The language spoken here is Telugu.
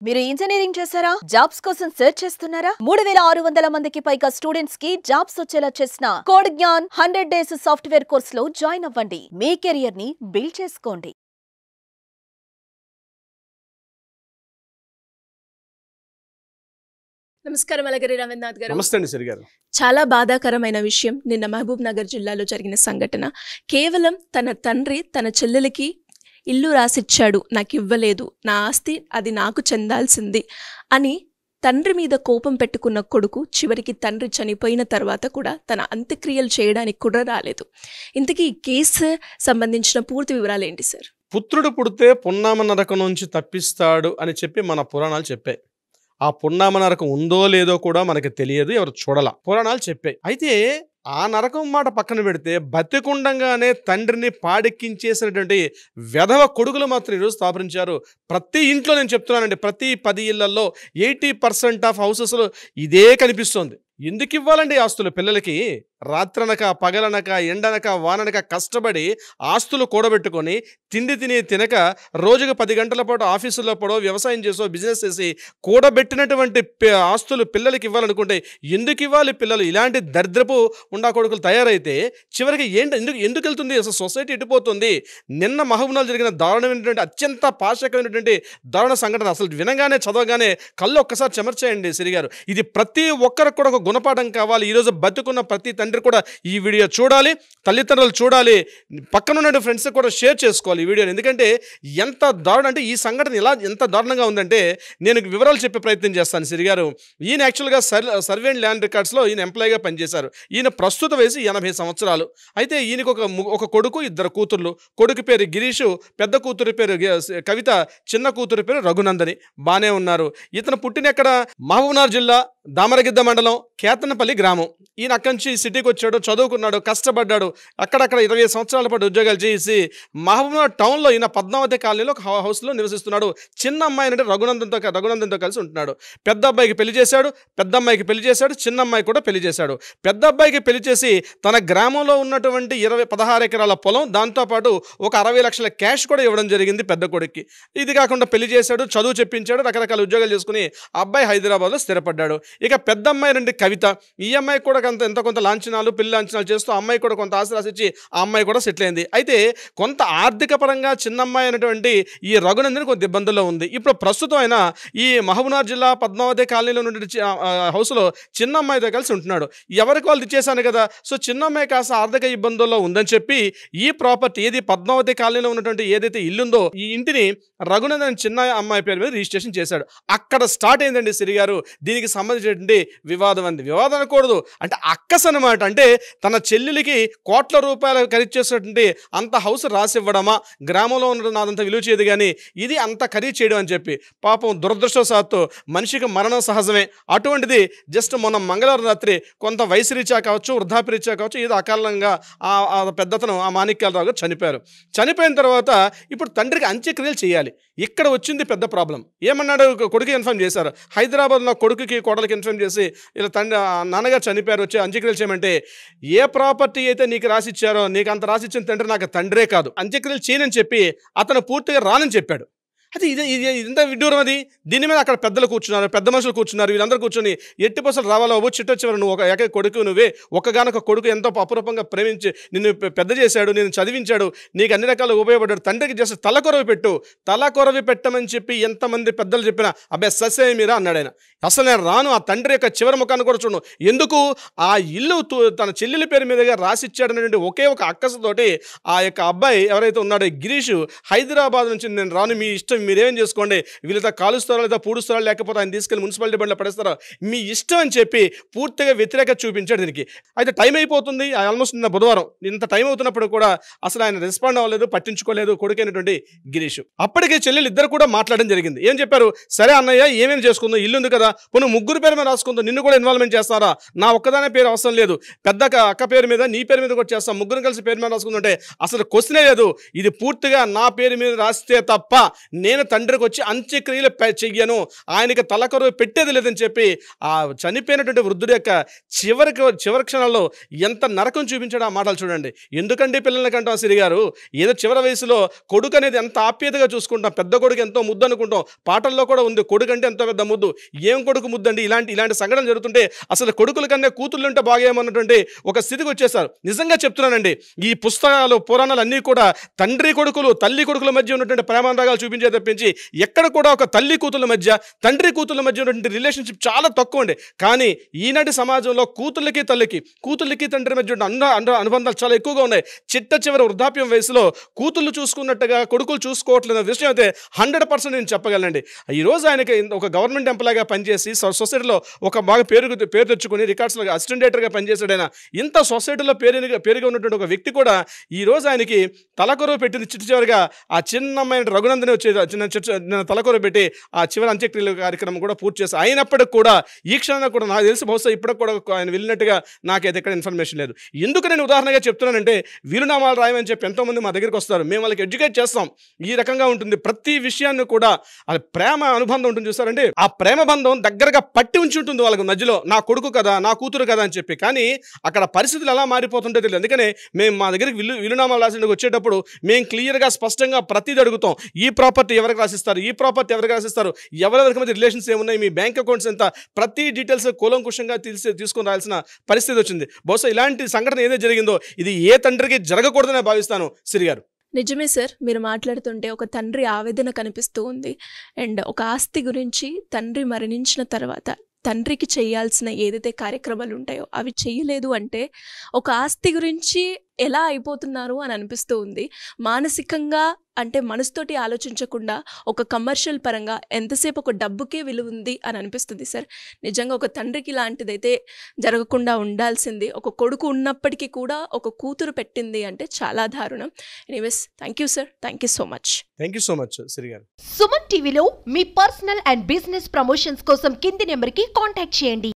మీరు ఇంజనీరింగ్ చేశారా? జాబ్స్ కోసం సెర్చ్ చేస్తున్నారా? 3600 మందికి పైగా స్టూడెంట్స్ కి జాబ్స్ వచ్చేలా చేసిన కోడ్ జ్ఞాన్ 100 డేస్ సాఫ్ట్వేర్ కోర్సులో జాయిన్ అవ్వండి. మీ కెరియర్ ని బిల్డ్ చేసుకోండి. నమస్కారం అలగిరి రవీంద్రనాథ్ గారు. నమస్తే అండి సిరి గారు. చాలా బాధాకరమైన విషయం నిన్న మహబూబ్ నగర్ జిల్లాలో జరిగిన సంఘటన. కేవలం తన తండ్రి తన చెల్లెలికి ఇల్లు రాసిచ్చాడు, నాకు ఇవ్వలేదు, నా ఆస్తి అది నాకు చెందాల్సింది అని తండ్రి మీద కోపం పెట్టుకున్న కొడుకు చివరికి తండ్రి చనిపోయిన తర్వాత కూడా తన అంత్యక్రియలు చేయడానికి కూడా రాలేదు. ఇంతకీ ఈ కేసు సంబంధించిన పూర్తి వివరాలు ఏంటి సార్? పుత్రుడు పుడితే పున్నామ నరకం నుంచి తప్పిస్తాడు అని చెప్పి మన పురాణాలు చెప్పాయి. ఆ పున్నామ నరకం ఉందో లేదో కూడా మనకి తెలియదు, ఎవరు చూడాల, పురాణాలు చెప్పాయి. అయితే ఆ నరకం మాట పక్కన పెడితే బతికుండంగానే తండ్రిని పాడెక్కించేసినటువంటి వెధవ కొడుకులు మాత్రం ఈరోజు స్థాపించారు. ప్రతి ఇంట్లో నేను చెప్తున్నానండి, ప్రతి 10 ఇళ్లలో 80% ఆఫ్ హౌసెస్లో ఇదే కనిపిస్తోంది. ఎందుకు ఇవ్వాలండి ఆస్తులు పిల్లలకి? రాత్రనక పగలనక ఎండనక వాననక కష్టపడి ఆస్తులు కూడబెట్టుకొని తిండి తినక రోజుకు 10 గంటల పాటు ఆఫీసులో పడో వ్యవసాయం చేసో బిజినెస్ చేసి కూడబెట్టినటువంటి ఆస్తులు పిల్లలకి ఇవ్వాలనుకుంటే ఎందుకు ఇవ్వాలి? పిల్లలు ఇలాంటి దరిద్రపు ఉండా కొడుకులు తయారైతే చివరికి ఎందుకు వెళ్తుంది అసలు సొసైటీ ఎటుపోతుంది? నిన్న మహబూబ్నగర్ జరిగిన దారుణమైనటువంటి అత్యంత పాశకమైనటువంటి దారుణ సంఘటన అసలు వినగానే చదవగానే కళ్ళు ఒక్కసారి చెమర్చేయండి సిరి గారు. ఇది ప్రతి ఒక్కరికి కూడా ఒక గుణపాఠం కావాలి. ఈరోజు బతుకున్న ప్రతి తండ్రి కూడా ఈ వీడియో చూడాలి, తల్లిదండ్రులు చూడాలి, పక్కన ఉన్న ఫ్రెండ్స్ కూడా షేర్ చేసుకోవాలి ఈ వీడియోని. ఎందుకంటే ఎంత దారుణం అంటే ఈ సంఘటన ఎంత దారుణంగా ఉందంటే నేను వివరాలు చెప్పే ప్రయత్నం చేస్తాను సిరి గారు. ఈయన యాక్చువల్గా సర్వే అండ్ ల్యాండ్ రికార్డ్స్లో ఈయన ఎంప్లాయీగా పనిచేశారు. ఈయన ప్రస్తుత వయసు 80 సంవత్సరాలు. అయితే ఈయనకు ఒక కొడుకు, 2 కూతుర్లు. కొడుకు పేరు గిరీషు, పెద్ద కూతురు పేరు కవిత, చిన్న కూతురు పేరు రఘునందని. బాగానే ఉన్నారు. ఇతను పుట్టిన ఎక్కడ? మహబూబ్నగర్ జిల్లా దామరగిద్ద మండలం కేతనపల్లి గ్రామం. ఈయన అక్కడి నుంచి సిటీకి వచ్చాడు, చదువుకున్నాడు, కష్టపడ్డాడు. అక్కడక్కడ 20 సంవత్సరాల పాటు ఉద్యోగాలు చేసి మహబూబ్నగర్ టౌన్లో ఈయన పద్మావతి కాలనీలో ఒక హౌస్లో నివసిస్తున్నాడు. చిన్న అమ్మాయి అంటే రఘునందన్తో కలిసి ఉంటున్నాడు. పెద్ద అబ్బాయికి పెళ్లి చేశాడు, చిన్న అమ్మాయి కూడా పెళ్లి చేశాడు. పెద్ద అబ్బాయికి పెళ్లి చేసి తన గ్రామంలో ఉన్నటువంటి 16 ఎకరాల పొలం, దాంతోపాటు ఒక 60 లక్షల క్యాష్ కూడా ఇవ్వడం జరిగింది పెద్ద కొడుక్కి. ఇది కాకుండా పెళ్లి చేశాడు, చదువు చెప్పించాడు, రకరకాల ఉద్యోగాలు చేసుకుని అబ్బాయి హైదరాబాద్లో స్థిరపడ్డాడు. ఇక పెద్ద అమ్మాయి రండి కవిత. ఈ అమ్మాయి కూడా ఎంత కొంత లాంఛనాలు పెళ్లి లాంఛనాలు చేస్తూ అమ్మాయి కూడా కొంత ఆశ రాసిచ్చి ఆ అమ్మాయి కూడా సెటిల్ అయింది. అయితే కొంత ఆర్థిక పరంగా చిన్న అమ్మాయి అయినటువంటి ఈ రఘునందన్ కొంత ఇబ్బందుల్లో ఉంది. ఇప్పుడు ప్రస్తుతం ఆయన ఈ మహబూబ్నగర్ జిల్లా పద్మావతి కాలనీలో ఉన్నటువంటి హౌస్లో చిన్న అమ్మాయితో కలిసి ఉంటున్నాడు. ఎవరికి వాళ్ళు ఇచ్చేసాను కదా, సో చిన్న అమ్మాయి కాస్త ఆర్థిక ఇబ్బందుల్లో ఉందని చెప్పి ఈ ప్రాపర్టీ ఏది పద్మావతి కాలనీలో ఉన్నటువంటి ఏదైతే ఇల్లుందో ఈ ఇంటిని రఘునందన్ చిన్న అమ్మాయి పేరు మీద రిజిస్ట్రేషన్ చేశాడు. అక్కడ స్టార్ట్ అయిందండి సిరి గారు దీనికి సంబంధించినటువంటి వివాదం. వివాదం అనకూడదు, అంటే అక్కస్ అనమాట. అంటే తన చెల్లెలికి కోట్ల రూపాయలు ఖరీదు చేసినటువంటి అంత హౌస్ రాసివ్వడమా? గ్రామంలో ఉండడం నాదంత విలువ చేయదు కానీ ఇది అంత ఖరీదు చేయడం అని చెప్పి పాపం దురదృష్టవశాత్తు మనిషికి మరణం సహజమే. అటువంటిది జస్ట్ మొన్న మంగళవారం రాత్రి కొంత వయసు రీత్యా కావచ్చు, వృద్ధాప్య రీత్యా కావచ్చు, ఏదో అకాలంగా ఆ పెద్దతను ఆ మాణిక్యాలరావు గారు చనిపోయారు. చనిపోయిన తర్వాత ఇప్పుడు తండ్రికి అంత్యక్రియలు చేయాలి. ఇక్కడ వచ్చింది పెద్ద ప్రాబ్లం. ఏమన్నాడు? కొడుకు ఇన్ఫార్మ్ చేశారు. హైదరాబాద్లో కొడుకుకి కోడలికి ఇన్ఫార్మ్ చేసి ఇలా నాన్నగారు చనిపోయారు, వచ్చి అంత్యక్రియలు చేయమంటే ఏ ప్రాపర్టీ అయితే నీకు రాసిచ్చారో నీకు అంత రాసిచ్చిన తండ్రి నాకు తండ్రే కాదు, అంత్యక్రియలు చేయనని చెప్పి అతను పూర్తిగా రానని చెప్పాడు. అయితే ఇది ఇంత విడ్డూరం. అది దీని మీద అక్కడ పెద్దలు కూర్చున్నారు, పెద్ద మనుషులు కూర్చున్నారు. వీళ్ళందరూ కూర్చొని ఎట్టి పర్సెంట్ రావాలో చిట్ట చివరి నువ్వు ఒక ఏకైక కొడుకు, నువ్వే ఒక్కగానొక కొడుకు, ఎంతో అపురూపంగా ప్రేమించి నిన్ను పెద్ద చేశాడు, నేను చదివించాడు, నీకు అన్ని రకాలుగా ఉపయోగపడ్డాడు, తండ్రికి జస్ట్ తలకొరవి పెట్టమని చెప్పి ఎంతమంది పెద్దలు చెప్పినా అబ్బాయి ససే మీరా అన్నాడు ఆయన. అసలు నేను రాను, ఆ తండ్రి యొక్క చివరి ముఖాన్ని కూడా చూడను. ఎందుకు? ఆ ఇల్లు తన చెల్లెలి పేరు మీదుగా రాసిచ్చాడనేటువంటి ఒకే ఒక అక్కసతోటి ఆ యొక్క అబ్బాయి ఎవరైతే ఉన్నాడో గిరీషు హైదరాబాద్ నుంచి నేను రాను, మీ ఇష్టం, మీరేం చేసుకోండి, వీళ్ళతో కాలుస్తారో లేదా పూడుస్తారో లేకపోతే ఆయన తీసుకెళ్ళి మున్సిపాలిటీ బండిలో పడేస్తారో మీ ఇష్టం అని చెప్పి పూర్తిగా వ్యతిరేకత చూపించాడు దీనికి. అయితే టైం అయిపోతుంది, ఆల్మోస్ట్ నిన్న బుధవారం, ఇంత టైం అవుతున్నప్పుడు కూడా అసలు ఆయన రెస్పాండ్ అవ్వలేదు, పట్టించుకోలేదు కొడుకైనటువంటి గిరీష్. అప్పటికే చెల్లెలు ఇద్దరు కూడా మాట్లాడడం జరిగింది. ఏం చెప్పారు? సరే అన్నయ్య ఏమేమి చేసుకుందో, ఇల్లు ఉంది కదా, పోనీ ముగ్గురు పేరు మీద రాసుకుందో, నిన్ను కూడా ఇన్వాల్వ్మెంట్ చేస్తారా? నా ఒక్కదానే పేరు అవసరం లేదు, పెద్ద అక్క పేరు మీద నీ పేరు మీద కూడా చేస్తాం, ముగ్గురు కలిసి పేరు మీద రాసుకుందంటే అసలు క్వశ్చనే లేదు. ఇది పూర్తిగా నా పేరు మీద రాస్తే తప్ప నేను నేను తండ్రికి వచ్చి అంత్యక్రియలు చెయ్యను, ఆయనకి తలకొరువు పెట్టేది లేదని చెప్పి ఆ చనిపోయినటువంటి వృద్ధుడి యొక్క చివరి క్షణాల్లో ఎంత నరకం చూపించాడు ఆ మాటలు చూడండి. ఎందుకండి పిల్లల్ని కంటాం సిరి గారు? ఏదో చివరి వయసులో కొడుకు అనేది ఎంత ఆప్యాయతగా చూసుకుంటాం, పెద్ద కొడుకు ఎంతో ముద్దు అనుకుంటాం, పాటల్లో కూడా ఉంది కొడుకు అంటే ఎంతో పెద్ద ముద్దు. ఏం కొడుకు ముద్దు అండి? ఇలాంటి సంఘటనలు జరుగుతుంటే అసలు కొడుకుల కన్నా కూతుళ్ళు ఉంటే బాగేమన్నటువంటి ఒక స్థితికి వచ్చేసారు. నిజంగా చెప్తున్నానండి, ఈ పుస్తకాలు పురాణాలు అన్నీ కూడా తండ్రి కొడుకులు తల్లి కొడుకుల మధ్య ఉన్నటువంటి ప్రేమానురాగాలు చూపించే తప్పించి ఎక్కడ కూడా ఒక తల్లి కూతుళ్ళ మధ్య తండ్రి కూతుళ్ళ మధ్య ఉన్నటువంటి రిలేషన్షిప్ చాలా తక్కువ అండి. కానీ ఈనాటి సమాజంలో కూతుళ్ళకి తండ్రి మధ్య అనుబంధాలు చాలా ఎక్కువగా ఉన్నాయి. చివరి వృద్ధాప్యం వయసులో కూతుళ్ళు చూసుకున్నట్టుగా కొడుకులు చూసుకోవట్లేదు విషయం అయితే 100% నేను చెప్పగలనండి. ఈరోజు ఆయనకి ఒక గవర్నమెంట్ ఎంప్లాయ్గా పనిచేసి సొసైటీలో ఒక బాగా పేరు తెచ్చుకుని రికార్డ్స్లో అసిస్టెంట్ డైరెక్టర్గా పనిచేశాడు. ఆయన ఇంత సొసైటీలో పేరుగా ఉన్నటువంటి ఒక వ్యక్తి కూడా ఈరోజు ఆయనకి తలకొరువు పెట్టింది. చివరిగా ఆ చిన్నమైన రఘునందని చిన్న తలకొరువు పెట్టి ఆ చివరి అంత్యక్రియల కార్యక్రమం కూడా పూర్తి చేసి అయినప్పటికి కూడా ఈ క్షణంలో కూడా నాకు తెలిసి బహుశా ఇప్పటికి కూడా ఆయన వెళ్ళినట్టుగా నాకైతే ఎక్కడ ఇన్ఫర్మేషన్ లేదు. ఎందుకు నేను ఉదాహరణగా చెప్తున్నానంటే, వీలునామాలు రాయమని చెప్పి ఎంతోమంది మా దగ్గరికి వస్తారు, మేము వాళ్ళకి ఎడ్యుకేట్ చేస్తాం. ఈ రకంగా ఉంటుంది ప్రతి విషయాన్ని కూడా. అది ప్రేమ అనుబంధం ఉంటుంది చూస్తారంటే, ఆ ప్రేమ బంధం దగ్గరగా పట్టి ఉంచి ఉంటుంది వాళ్ళకి మధ్యలో, నా కొడుకు కదా నా కూతురు కదా అని చెప్పి. కానీ అక్కడ పరిస్థితులు ఎలా మారిపోతుంటే తెలియదు. అందుకనే మేము మా దగ్గరికి వీలునామాలు రాసేందుకు వచ్చేటప్పుడు మేము క్లియర్గా స్పష్టంగా ప్రతిదీ అడుగుతాం. ఈ ప్రాపర్టీ ఎవరికి రాసిస్తారు, ఎవరెవరికి మధ్య రిలేషన్స్ ఏమున్నాయి, మీ బ్యాంక్ అకౌంట్స్ ఎంత, ప్రతి డీటెయిల్స్ కూలంకుషంగా తీసుకొని రాయాల్సిన పరిస్థితి వచ్చింది. బహుశా ఇలాంటి సంఘటన ఏదైతే జరిగిందో ఇది ఏ తండ్రికి జరగకూడదని భావిస్తాను సిరి గారు. నిజమే సార్, మీరు మాట్లాడుతుంటే ఒక తండ్రి ఆవేదన కనిపిస్తూ ఉంది. అండ్ ఒక ఆస్తి గురించి తండ్రి మరణించిన తర్వాత తండ్రికి చేయాల్సిన ఏదైతే కార్యక్రమాలు ఉంటాయో అవి చేయలేదు అంటే ఒక ఆస్తి గురించి ఎలా అయిపోతున్నారు అని అనిపిస్తూ ఉంది. మానసికంగా అంటే మనసుతోటి ఆలోచించకుండా ఒక కమర్షియల్ పరంగా ఎంతసేపు ఒక డబ్బుకే విలువ ఉంది అని అనిపిస్తుంది సార్. నిజంగా ఒక తండ్రికి ఇలాంటిదైతే జరగకుండా ఉండాల్సింది. ఒక కొడుకు ఉన్నప్పటికీ కూడా ఒక కూతురు పెట్టింది అంటే చాలా దారుణం. Anyways, thank you sir, thank you so much. Thank you so much Siri గారు. సుమన్ టీవీలో మీ పర్సనల్ అండ్ బిజినెస్ ప్రమోషన్స్ కోసం కింది నెంబర్కి కాంటాక్ట్ చేయండి.